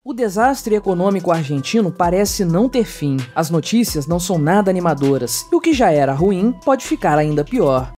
O desastre econômico argentino parece não ter fim. As notícias não são nada animadoras, e o que já era ruim pode ficar ainda pior.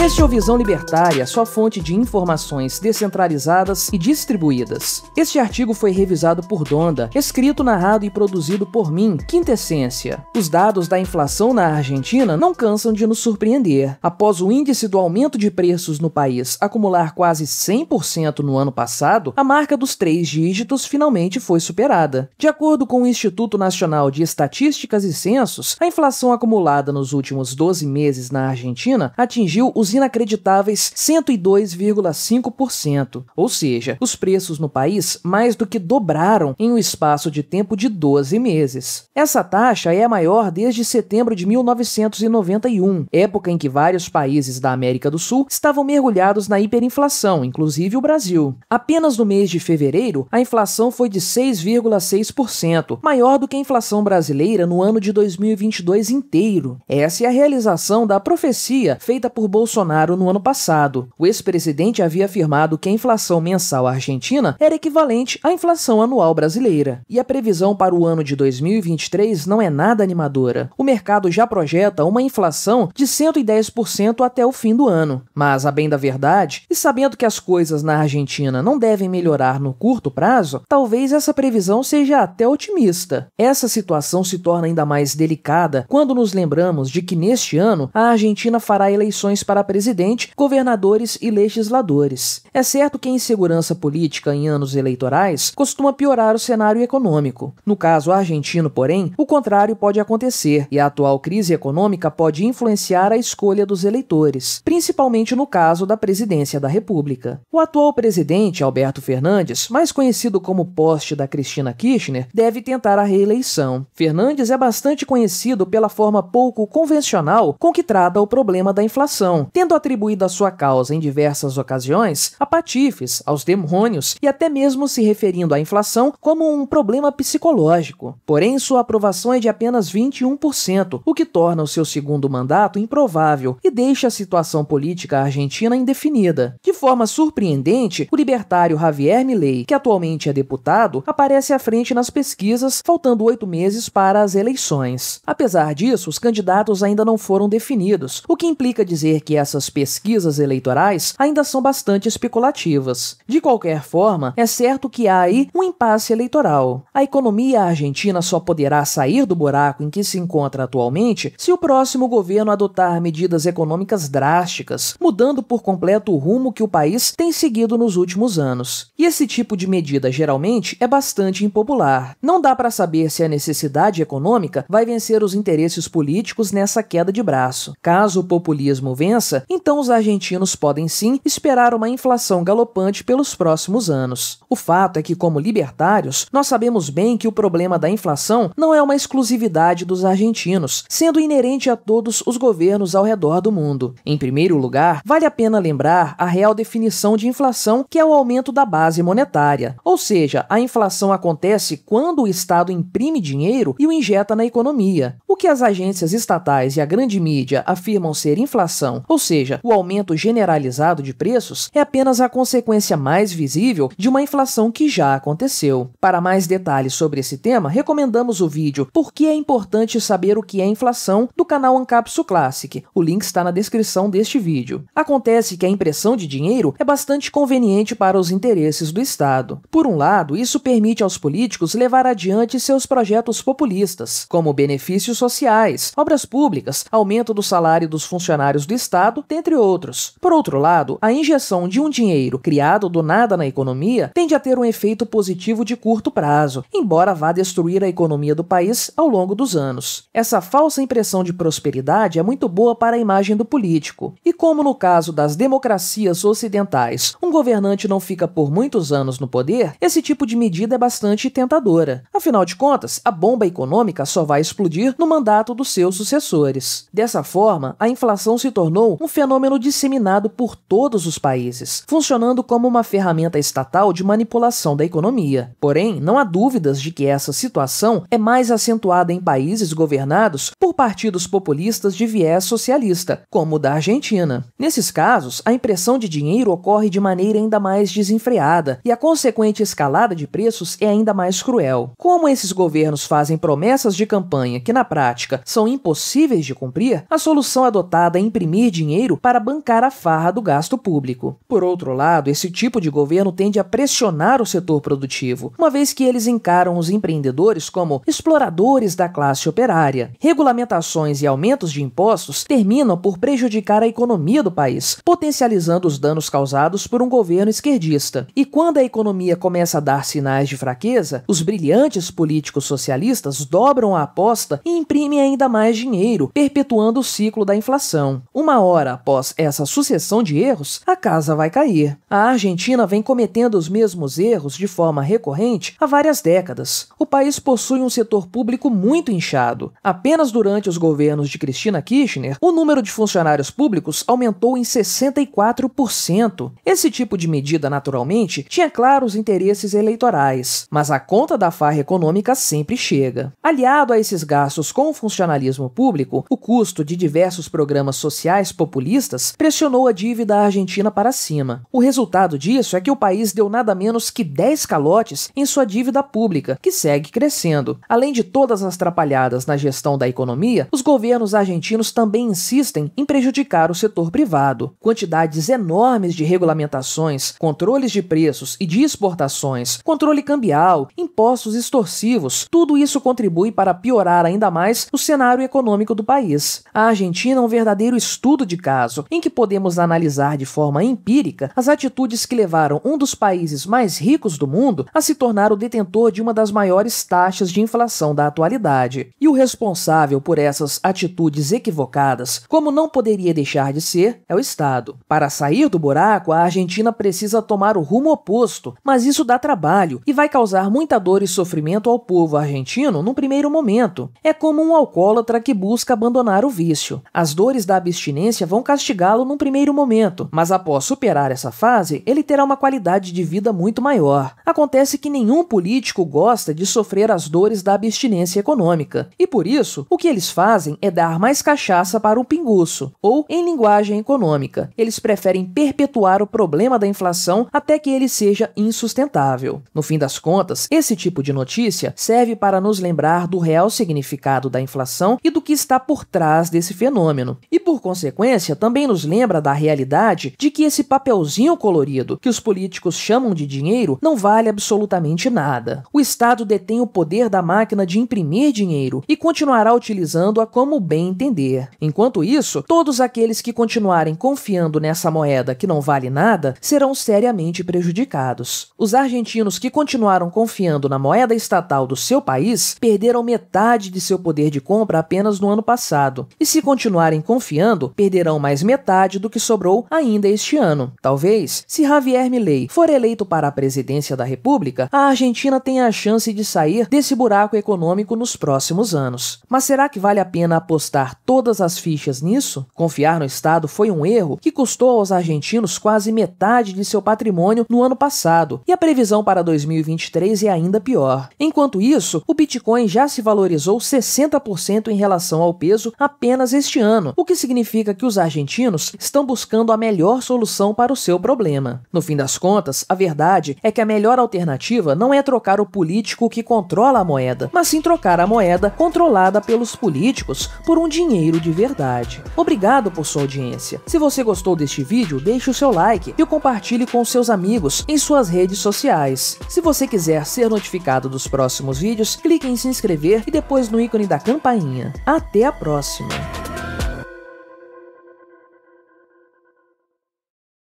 Este é o Visão Libertária, sua fonte de informações descentralizadas e distribuídas. Este artigo foi revisado por Donda, escrito, narrado e produzido por mim, Quintessência. Os dados da inflação na Argentina não cansam de nos surpreender. Após o índice do aumento de preços no país acumular quase 100% no ano passado, a marca dos 3 dígitos finalmente foi superada. De acordo com o Instituto Nacional de Estatísticas e Censos, a inflação acumulada nos últimos 12 meses na Argentina atingiu os inacreditáveis 102,5%, ou seja, os preços no país mais do que dobraram em um espaço de tempo de 12 meses. Essa taxa é a maior desde setembro de 1991, época em que vários países da América do Sul estavam mergulhados na hiperinflação, inclusive o Brasil. Apenas no mês de fevereiro, a inflação foi de 6,6%, maior do que a inflação brasileira no ano de 2022 inteiro. Essa é a realização da profecia feita por Bolsonaro no ano passado. O ex-presidente havia afirmado que a inflação mensal argentina era equivalente à inflação anual brasileira. E a previsão para o ano de 2023 não é nada animadora. O mercado já projeta uma inflação de 110% até o fim do ano. Mas, a bem da verdade, e sabendo que as coisas na Argentina não devem melhorar no curto prazo, talvez essa previsão seja até otimista. Essa situação se torna ainda mais delicada quando nos lembramos de que neste ano a Argentina fará eleições para presidente, governadores e legisladores. É certo que a insegurança política em anos eleitorais costuma piorar o cenário econômico. No caso argentino, porém, o contrário pode acontecer, e a atual crise econômica pode influenciar a escolha dos eleitores, principalmente no caso da presidência da República. O atual presidente, Alberto Fernandes, mais conhecido como poste da Cristina Kirchner, deve tentar a reeleição. Fernandes é bastante conhecido pela forma pouco convencional com que trata o problema da inflação, tendo atribuído a sua causa em diversas ocasiões a patifes, aos demônios e até mesmo se referindo à inflação como um problema psicológico. Porém, sua aprovação é de apenas 21%, o que torna o seu segundo mandato improvável e deixa a situação política argentina indefinida. De forma surpreendente, o libertário Javier Milei, que atualmente é deputado, aparece à frente nas pesquisas, faltando 8 meses para as eleições. Apesar disso, os candidatos ainda não foram definidos, o que implica dizer que essas pesquisas eleitorais ainda são bastante especulativas. De qualquer forma, é certo que há aí um impasse eleitoral. A economia argentina só poderá sair do buraco em que se encontra atualmente se o próximo governo adotar medidas econômicas drásticas, mudando por completo o rumo que o país tem seguido nos últimos anos. E esse tipo de medida geralmente é bastante impopular. Não dá para saber se a necessidade econômica vai vencer os interesses políticos nessa queda de braço. Caso o populismo vença, então os argentinos podem sim esperar uma inflação galopante pelos próximos anos. O fato é que, como libertários, nós sabemos bem que o problema da inflação não é uma exclusividade dos argentinos, sendo inerente a todos os governos ao redor do mundo. Em primeiro lugar, vale a pena lembrar a real definição de inflação, que é o aumento da base monetária. Ou seja, a inflação acontece quando o Estado imprime dinheiro e o injeta na economia. O que as agências estatais e a grande mídia afirmam ser inflação, ou seja, o aumento generalizado de preços, é apenas a consequência mais visível de uma inflação que já aconteceu. Para mais detalhes sobre esse tema, recomendamos o vídeo Por que é importante saber o que é inflação, do canal Ancapsu Classic. O link está na descrição deste vídeo. Acontece que a impressão de dinheiro é bastante conveniente para os interesses do Estado. Por um lado, isso permite aos políticos levar adiante seus projetos populistas, como benefícios sociais, obras públicas, aumento do salário dos funcionários do Estado, dentre outros. Por outro lado, a injeção de um dinheiro criado do nada na economia tende a ter um efeito positivo de curto prazo, embora vá destruir a economia do país ao longo dos anos. Essa falsa impressão de prosperidade é muito boa para a imagem do político. E como no caso das democracias ocidentais, um governante não fica por muitos anos no poder, esse tipo de medida é bastante tentadora. Afinal de contas, a bomba econômica só vai explodir no mandato dos seus sucessores. Dessa forma, a inflação se tornou um fenômeno disseminado por todos os países, funcionando como uma ferramenta estatal de manipulação da economia. Porém, não há dúvidas de que essa situação é mais acentuada em países governados por partidos populistas de viés socialista, como o da Argentina. Nesses casos, a impressão de dinheiro ocorre de maneira ainda mais desenfreada e a consequente escalada de preços é ainda mais cruel. Como esses governos fazem promessas de campanha que, na prática, são impossíveis de cumprir, a solução adotada é imprimir dinheiro para bancar a farra do gasto público. Por outro lado, esse tipo de governo tende a pressionar o setor produtivo, uma vez que eles encaram os empreendedores como exploradores da classe operária. Regulamentações e aumentos de impostos terminam por prejudicar a economia do país, potencializando os danos causados por um governo esquerdista. E quando a economia começa a dar sinais de fraqueza, os brilhantes políticos socialistas dobram a aposta e imprimem ainda mais dinheiro, perpetuando o ciclo da inflação. Uma hora após essa sucessão de erros, a casa vai cair. A Argentina vem cometendo os mesmos erros de forma recorrente há várias décadas. O país possui um setor público muito inchado. Apenas durante os governos de Cristina Kirchner, o número de funcionários públicos aumentou em 64%. Esse tipo de medida, naturalmente, tinha claros interesses eleitorais, mas a conta da farra econômica sempre chega. Aliado a esses gastos com o funcionalismo público, o custo de diversos programas sociais populistas pressionou a dívida argentina para cima. O resultado disso é que o país deu nada menos que 10 calotes em sua dívida pública, que segue crescendo. Além de todas as atrapalhadas na gestão da economia, os governos argentinos também insistem em prejudicar o setor privado. Quantidades enormes de regulamentações, controles de preços e de exportações, controle cambial, impostos extorsivos, tudo isso contribui para piorar ainda mais o cenário econômico do país. A Argentina é um verdadeiro estudo de caso, em que podemos analisar de forma empírica as atitudes que levaram um dos países mais ricos do mundo a se tornar o detentor de uma das maiores taxas de inflação da atualidade. E o responsável por essas atitudes equivocadas, como não poderia deixar de ser, é o Estado. Para sair do buraco, a Argentina precisa tomar o rumo oposto, mas isso dá trabalho e vai causar muita dor e sofrimento ao povo argentino num primeiro momento. É como um alcoólatra que busca abandonar o vício. As dores da abstinência vão castigá-lo num primeiro momento, mas após superar essa fase, ele terá uma qualidade de vida muito maior. Acontece que nenhum político gosta de sofrer as dores da abstinência econômica, e por isso, o que eles fazem é dar mais cachaça para o pinguço, ou, em linguagem econômica, eles preferem perpetuar o problema da inflação até que ele seja insustentável. No fim das contas, esse tipo de notícia serve para nos lembrar do real significado da inflação e do que está por trás desse fenômeno, e por consequência também nos lembra da realidade de que esse papelzinho colorido, que os políticos chamam de dinheiro, não vale absolutamente nada. O Estado detém o poder da máquina de imprimir dinheiro e continuará utilizando-a como bem entender. Enquanto isso, todos aqueles que continuarem confiando nessa moeda que não vale nada serão seriamente prejudicados. Os argentinos que continuaram confiando na moeda estatal do seu país perderam metade de seu poder de compra apenas no ano passado, e se continuarem confiando, perderão mais metade do que sobrou ainda este ano. Talvez, se Javier Milei for eleito para a presidência da República, a Argentina tenha a chance de sair desse buraco econômico nos próximos anos. Mas será que vale a pena apostar todas as fichas nisso? Confiar no Estado foi um erro que custou aos argentinos quase metade de seu patrimônio no ano passado, e a previsão para 2023 é ainda pior. Enquanto isso, o Bitcoin já se valorizou 60% em relação ao peso apenas este ano, o que significa que os argentinos estão buscando a melhor solução para o seu problema. No fim das contas, a verdade é que a melhor alternativa não é trocar o político que controla a moeda, mas sim trocar a moeda controlada pelos políticos por um dinheiro de verdade. Obrigado por sua audiência. Se você gostou deste vídeo, deixe o seu like e o compartilhe com seus amigos em suas redes sociais. Se você quiser ser notificado dos próximos vídeos, clique em se inscrever e depois no ícone da campainha. Até a próxima!